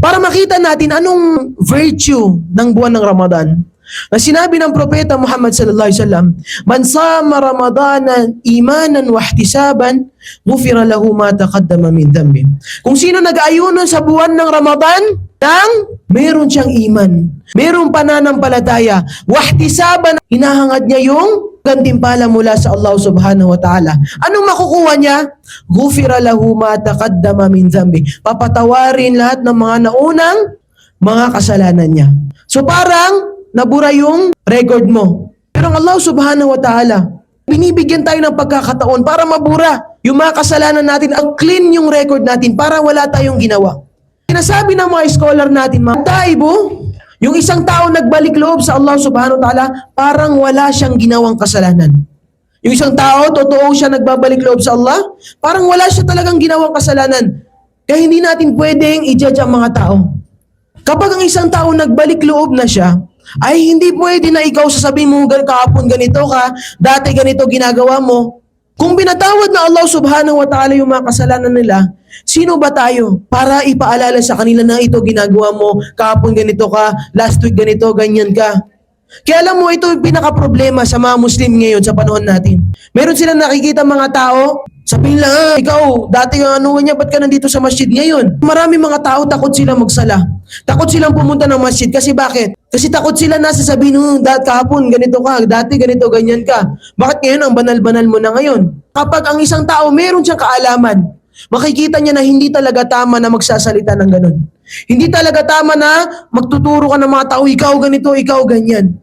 Para makita natin anong virtue ng buwan ng Ramadan. Na sinabi ng Propeta Muhammad sallallahu alaihi wasallam, "Man sama Ramadanan imanan wa ihtisaban, ghufira lahu ma taqaddama min dhanbi." Kung sino nag-aayuno sa buwan ng Ramadan, meron siyang iman, merong pananampalataya, wa ihtisaban, hinahangad niya yung gantimpala mula sa Allah subhanahu wa ta'ala. Anong makukuha niya? Ghufira lahu ma taqaddama min dhanbi. Papatawarin lahat ng mga naunang mga kasalanan niya. So parang nabura yung record mo. Pero ang Allah subhanahu wa ta'ala, binibigyan tayo ng pagkakataon para mabura yung mga kasalanan natin at clean yung record natin para wala tayong ginawa. Sinasabi ng mga scholar natin, mga taibo, yung isang tao nagbalik loob sa Allah subhanahu wa ta'ala, parang wala siyang ginawang kasalanan. Yung isang tao, totoo siya nagbabalik loob sa Allah, parang wala siya talagang ginawang kasalanan. Kaya hindi natin pwedeng i-judge ang mga tao. Kapag ang isang tao nagbalik loob na siya, ay hindi pwede na ikaw sasabihin mo, kahapon ganito ka, dati ganito ginagawa mo. Kung binatawad na Allah subhanahu wa ta'ala yung mga kasalanan nila, sino ba tayo para ipaalala sa kanila na ito ginagawa mo, kahapon ganito ka, last week ganito, ganyan ka. Kaya alam mo, ito yung pinaka-problema sa mga Muslim ngayon sa panahon natin. Meron silang nakikita mga tao, sabihin lang, ikaw, dati yung ano niya, ba't ka nandito sa masjid ngayon? Marami mga tao, takot silang magsala. Takot silang pumunta ng masjid. Kasi bakit? Kasi takot sila na sasabihin, kahapon ganito ka, dati ganito, ganyan ka. Bakit ngayon ang banal-banal mo na ngayon? Kapag ang isang tao, meron siyang kaalaman, makikita niya na hindi talaga tama na magsasalita ng ganun. Hindi talaga tama na magtuturo ka ng mga tao, ikaw ganito, ikaw ganyan.